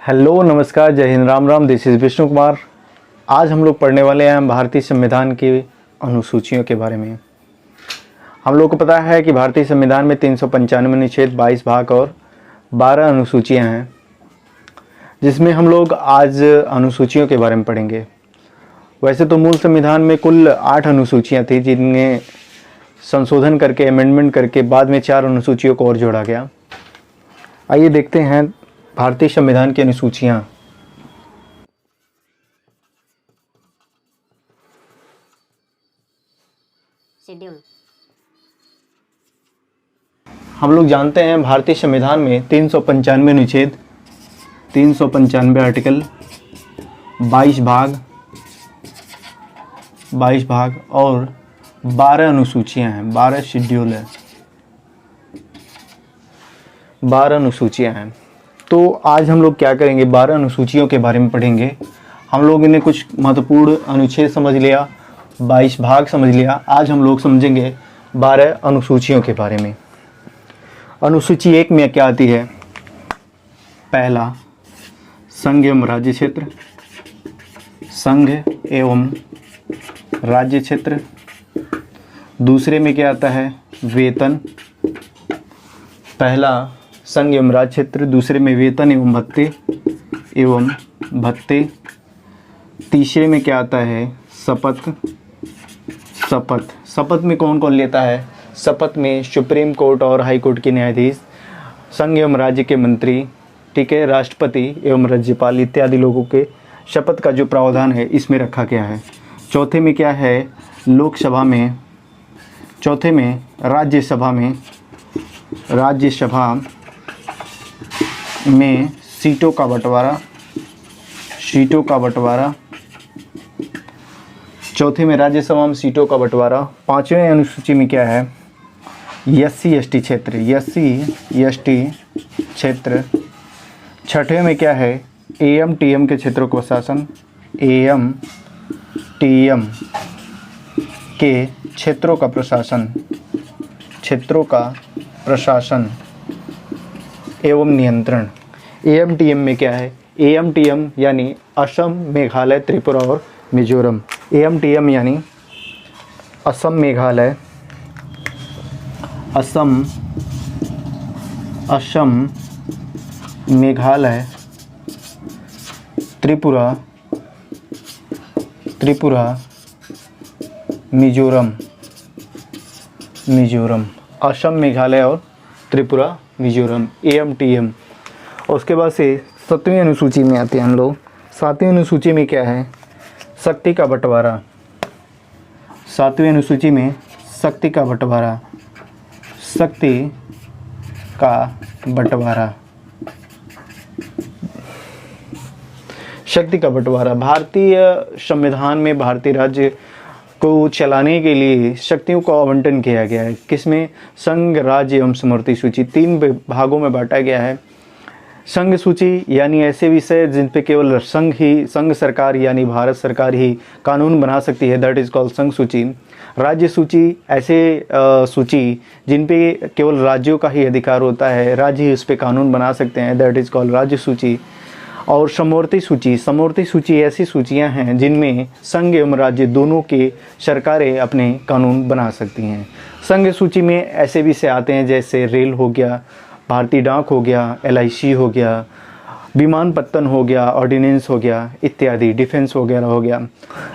Hello नमस्कार, जय हिंद, राम राम। This is Vishnu Kumar. आज हम लोग पढ़ने वाले हैं भारतीय संविधान की अनुसूचियों के बारे में। हम लोग को पता है कि भारतीय संविधान में 395 अनुच्छेद, 22 भाग और 12 अनुसूचियां हैं, जिसमें हम लोग आज अनुसूचियों के बारे में पढ़ेंगे। वैसे तो मूल संविधान में कुल 8 अनुसूचियां थी, जिनमें संशोधन करके, अमेंडमेंट करके बाद में 4 अनुसूचियों को और जोड़ा गया। आइए देखते हैं भारतीय संविधान की अनुसूचियां। शेड्यूल। हम लोग जानते हैं भारतीय संविधान में 395 अनुच्छेद, 395 आर्टिकल, 22 भाग और 12 अनुसूचियां हैं, 12 शेड्यूल है, 12 अनुसूचियां हैं। तो आज हम लोग क्या करेंगे, 12 अनुसूचियों के बारे में पढ़ेंगे। हम लोगों ने कुछ महत्वपूर्ण अनुच्छेद समझ लिया, 22 भाग समझ लिया। आज हम लोग समझेंगे 12 अनुसूचियों के बारे में। अनुसूची 1 में क्या आती है? पहला, संघ एवं राज्य क्षेत्र। संघ एवं राज्य क्षेत्र। दूसरे में क्या आता है? वेतन। पहला संघ एवं राज्य क्षेत्र, दूसरे में वेतन एवं भत्ते। तीसरे में क्या आता है? शपथ। शपथ में कौन कौन लेता है? शपथ में सुप्रीम कोर्ट और हाई कोर्ट के न्यायाधीश, संघ एवं राज्य के मंत्री, ठीक है, राष्ट्रपति एवं राज्यपाल इत्यादि लोगों के शपथ का जो प्रावधान है इसमें रखा गया है। चौथे में क्या है? लोकसभा में। चौथे में राज्यसभा में सीटों का बंटवारा। चौथे में राज्यसभा में सीटों का बंटवारा। पांचवें अनुसूची में क्या है? SC/ST क्षेत्र। छठवें में क्या है? AM/TM के क्षेत्रों का प्रशासन। AM/TM के क्षेत्रों का प्रशासन एवं नियंत्रण। AM/TM में क्या है? AM/TM यानी असम, मेघालय, त्रिपुरा और मिजोरम। AM/TM यानी असम, मेघालय, त्रिपुरा, मिजोरम। असम, मेघालय और त्रिपुरा, मिजोरम, AM/TM। और उसके बाद से 7वीं अनुसूची में आते हैं हम लोग। 7वीं अनुसूची में क्या है? शक्ति का बंटवारा। 7वीं अनुसूची में शक्ति का बंटवारा। भारतीय संविधान में भारतीय राज्य को चलाने के लिए शक्तियों का आवंटन किया गया है। किसमें? संघ, राज्य एवं समवर्ती सूची, 3 भागों में बांटा गया है। संघ सूची यानी ऐसे विषय जिन पे केवल संघ सरकार यानी भारत सरकार ही कानून बना सकती है, दैट इज़ कॉल्ड संघ सूची। राज्य सूची ऐसे सूची जिन पे केवल राज्यों का ही अधिकार होता है, राज्य ही उस पर कानून बना सकते हैं, दैट इज़ कॉल्ड राज्य सूची। और समवर्ती सूची ऐसी सूचियां हैं जिनमें संघ एवं राज्य दोनों की सरकारें अपने कानून बना सकती हैं। संघ सूची में ऐसे विषय आते हैं जैसे रेल हो गया, भारतीय डाक हो गया, LIC हो गया, विमानपत्तन हो गया, ऑर्डिनेंस हो गया इत्यादि, डिफेंस वगैरह हो गया।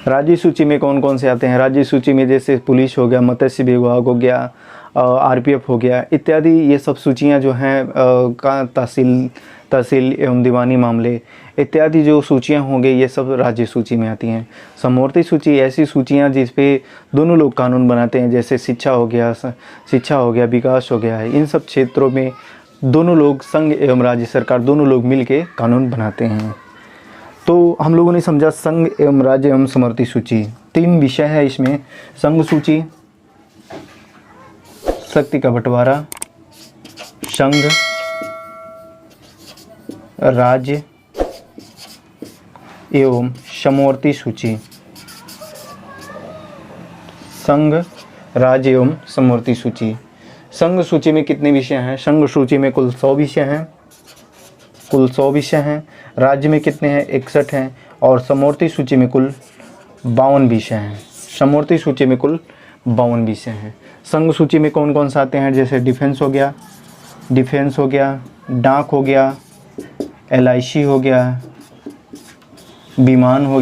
राज्य सूची में कौन कौन से आते हैं? राज्य सूची में जैसे पुलिस हो गया, मत्स्य विभाग हो गया, RPF हो गया इत्यादि। ये सब सूचियां जो हैं का तहसील एवं दीवानी मामले इत्यादि जो सूचियां होंगे, ये सब राज्य सूची में आती हैं। समवर्ती सूची ऐसी सूचियां जिस पे दोनों लोग कानून बनाते हैं, जैसे शिक्षा हो गया, विकास हो गया है। इन सब क्षेत्रों में दोनों लोग, संघ एवं राज्य सरकार दोनों लोग मिलके कानून बनाते हैं। तो हम लोगों ने समझा संघ एवं राज्य एवं समवर्ती सूची, 3 विषय है इसमें। संघ सूची, शक्ति का बंटवारा, संघ, राज्य एवं समवर्ती सूची। संघ, राज्य एवं समवर्ती सूची। संघ सूची में कितने विषय हैं? संघ सूची में कुल 100 विषय हैं। कुल 100 विषय हैं। राज्य में कितने हैं? 61 हैं। और समवर्ती सूची में कुल 52 विषय हैं। समवर्ती सूची में कुल 52 विषय हैं। संघ सूची में कौन कौन से आते हैं? जैसे डिफेंस हो गया, डाक हो गया, LIC हो गया, विमान हो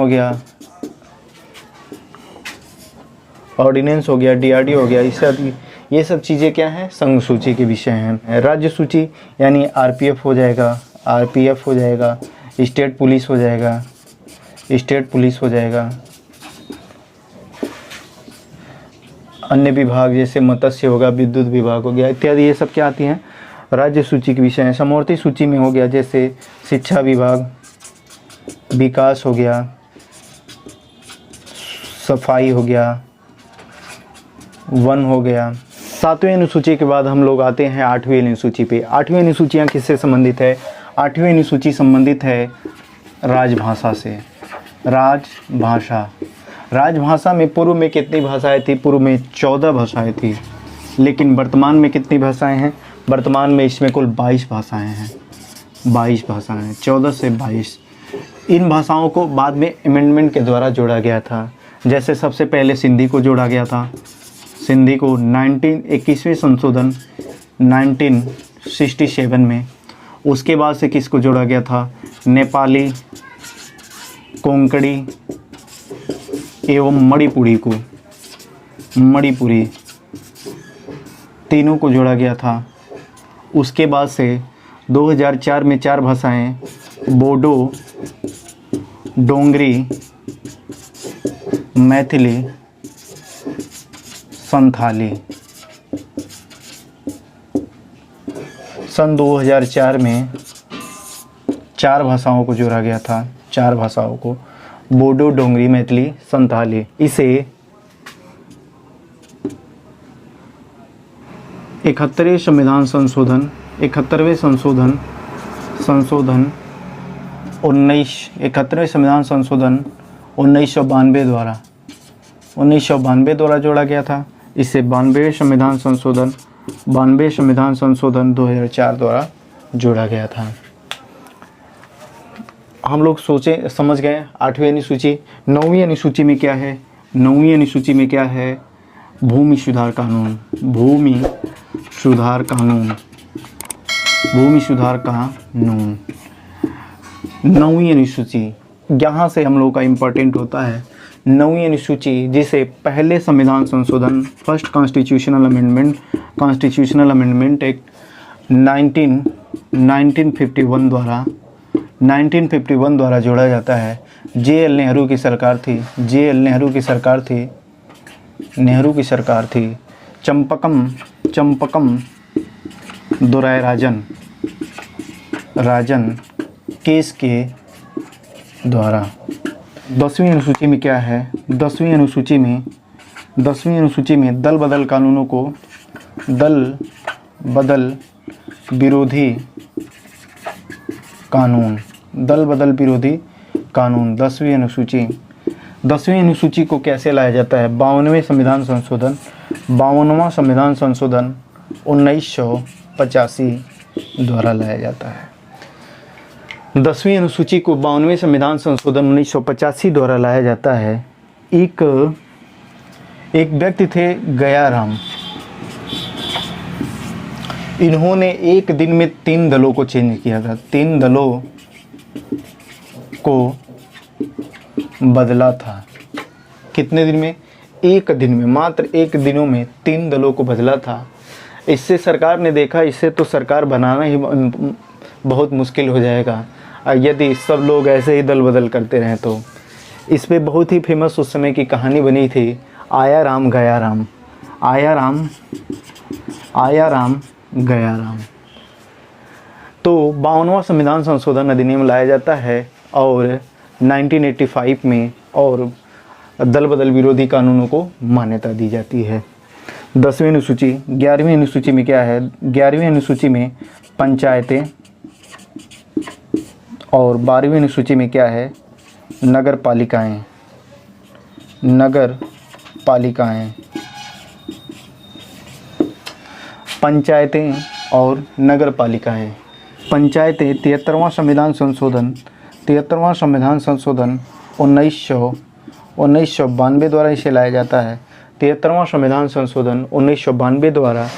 गया, ऑर्डिनेंस हो गया, DRD हो गया। ये सब चीज़ें क्या हैं? संघ सूची के विषय हैं। राज्य सूची यानी RPF हो जाएगा, स्टेट पुलिस हो जाएगा, अन्य विभाग जैसे मत्स्य होगा, विद्युत विभाग हो गया इत्यादि, ये सब क्या आती हैं? राज्य सूची के विषय हैं। समवर्ती सूची में हो गया जैसे शिक्षा विभाग, विकास हो गया, सफाई हो गया, वन हो गया। 7वीं अनुसूची के बाद हम लोग आते हैं 8वीं अनुसूची पे। 8वीं अनुसूचियाँ किससे संबंधित है? 8वीं अनुसूची संबंधित है राजभाषा से। राजभाषा में पूर्व में कितनी भाषाएं थी? पूर्व में 14 भाषाएं थी, लेकिन वर्तमान में कितनी भाषाएं हैं? वर्तमान में इसमें कुल 22 भाषाएं हैं। 22 भाषाएं, 14 से 22। इन भाषाओं को बाद में अमेंडमेंट के द्वारा जोड़ा गया था। जैसे सबसे पहले सिंधी को जोड़ा गया था। सिंधी को 21वें संशोधन 1967 में। उसके बाद से किसको जोड़ा गया था? नेपाली, कोंकणी एवं मणिपुरी तीनों को जोड़ा गया था। उसके बाद से 2004 में 4 भाषाएं बोडो, डोंगरी, मैथिली, संथाली। सन 2004 में 4 भाषाओं को जोड़ा गया था। 4 भाषाओं को, बोडो, डोंगरी, मैथिली, संथाली। इसे 71वें संविधान संशोधन 71वें संविधान संशोधन 1992 द्वारा जोड़ा गया था। इसे 92वें संविधान संशोधन 2004 द्वारा जोड़ा गया था। हम लोग समझ गए 8वीं अनुसूची। 9वीं अनुसूची में क्या है? 9वीं अनुसूची में क्या है? भूमि सुधार कानून। 9वीं अनुसूची, यहाँ से हम लोग का इम्पोर्टेंट होता है 9वीं अनुसूची, जिसे पहले संविधान संशोधन फर्स्ट कॉन्स्टिट्यूशनल अमेंडमेंट एक्ट 1951 द्वारा जोड़ा जाता है। JL नेहरू की सरकार थी। चंपकम दुराय राजन केस के द्वारा। 10वीं अनुसूची में क्या है? 10वीं अनुसूची में दल बदल विरोधी कानून 10वीं अनुसूची को कैसे लाया जाता है? 52वां संविधान संशोधन 1985 द्वारा लाया जाता है। 10वीं अनुसूची को 52वें संविधान संशोधन 1985 द्वारा लाया जाता है। एक व्यक्ति थे गयाराम। इन्होंने एक दिन में 3 दलों को चेंज किया था। 3 दलों को बदला था। कितने दिन में? एक दिन में, मात्र 1 दिनों में 3 दलों को बदला था। इससे सरकार ने देखा, इससे तो सरकार बनाना ही बहुत मुश्किल हो जाएगा यदि सब लोग ऐसे ही दल बदल करते रहें तो। इस पे बहुत ही फेमस उस समय की कहानी बनी थी, आया राम गया राम। तो 52वां संविधान संशोधन अधिनियम लाया जाता है और 1985 में, और दल बदल विरोधी कानूनों को मान्यता दी जाती है। 10वीं अनुसूची। 11वीं अनुसूची में क्या है? 11वीं अनुसूची में पंचायतें, और 12वीं अनुसूची में क्या है? नगर पालिकाएं। पंचायतें और नगर पालिकाएँ। पंचायतें 73वां संविधान संशोधन 1992 द्वारा इसे लाया जाता है। 73वां संविधान संशोधन 1992 द्वारा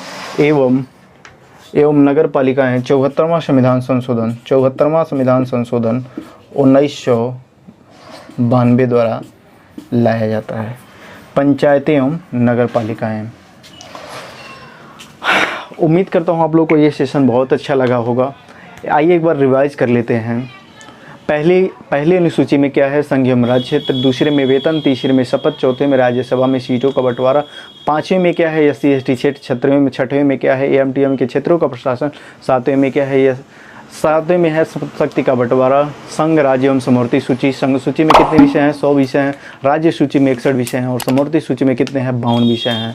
एवं नगर पालिकाएँ 74वां संविधान संशोधन 1992 द्वारा लाया जाता है। पंचायतें एवं नगर पालिकाएँ। उम्मीद करता हूँ आप लोगों को ये सेशन बहुत अच्छा लगा होगा। आइए एक बार रिवाइज कर लेते हैं। पहली अनुसूची में क्या है? संघीय राज्य क्षेत्र, दूसरे में वेतन, तीसरे में शपथ, चौथे में राज्यसभा में सीटों का बंटवारा, पाँचवें में क्या है? SC ST क्षेत्र, छठवें में क्या है? AMTM के क्षेत्रों का प्रशासन, सातवें में क्या है? सातवें में है शक्ति का बंटवारा। संघ, राज्य एवं समवर्ती सूची। संघ सूची में कितने विषय हैं? 100 विषय हैं। राज्य सूची में 61 विषय हैं और समवर्ती सूची में कितने हैं? 52 विषय हैं।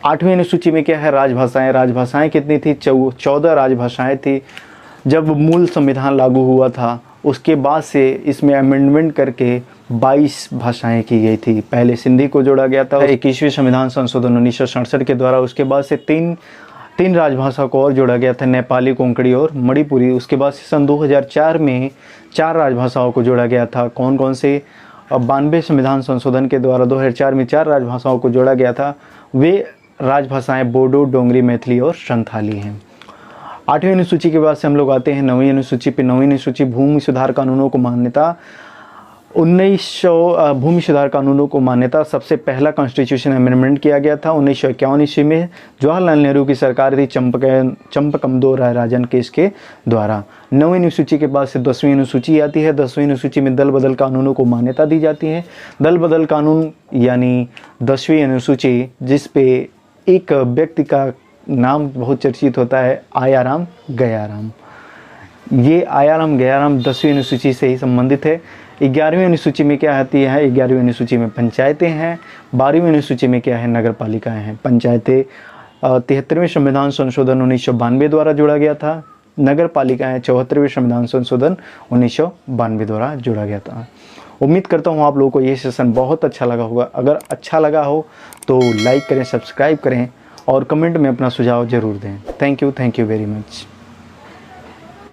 आठवीं अनुसूची में क्या है? राजभाषाएं। राजभाषाएं कितनी थी? 14 राजभाषाएं थी। जब मूल संविधान लागू हुआ था उसके बाद से इसमें अमेंडमेंट करके 22 भाषाएं की गई थी। पहले सिंधी को जोड़ा गया था 21वें संविधान संशोधन 1967 के द्वारा। उसके बाद से तीन राजभाषा को और जोड़ा गया था, नेपाली, कोंकणी और मणिपुरी। उसके बाद से सन 2004 में 4 राजभाषाओं को जोड़ा गया था। कौन कौन से? 92 संविधान संशोधन के द्वारा 2004 में 4 राजभाषाओं को जोड़ा गया था। वे राजभाषाएं बोडो, डोंगरी, मैथिली और संथाली हैं। 8वीं अनुसूची के बाद से हम लोग आते हैं 9वीं अनुसूची पे। 9वीं अनुसूची भूमि सुधार कानूनों को मान्यता। 1900 भूमि सुधार कानूनों को मान्यता सबसे पहला कॉन्स्टिट्यूशन अमेंडमेंट किया गया था 1951 ईस्वी में। जवाहरलाल नेहरू की सरकार थी चंपकमदो राजन केस के द्वारा। 9वीं अनुसूची के बाद से 10वीं अनुसूची आती है। 10वीं अनुसूची में दल बदल कानूनों को मान्यता दी जाती है। दल बदल कानून यानी 10वीं अनुसूची, जिस पे एक व्यक्ति का नाम बहुत चर्चित होता है, आयाराम गयाराम। ये आयाराम गयाराम 10वीं अनुसूची से ही संबंधित है। 11वीं अनुसूची में क्या आती है? 11वीं अनुसूची में पंचायतें हैं। 12वीं अनुसूची में क्या है? नगर पालिकाएँ हैं। पंचायतें 73वें संविधान संशोधन 1992 द्वारा जोड़ा गया था। नगर पालिकाएँ 74वें संविधान संशोधन 1992 द्वारा जोड़ा गया था। उम्मीद करता हूँ आप लोगों को ये सेशन बहुत अच्छा लगा होगा। अगर अच्छा लगा हो तो लाइक करें, सब्सक्राइब करें और कमेंट में अपना सुझाव ज़रूर दें। Thank you very much.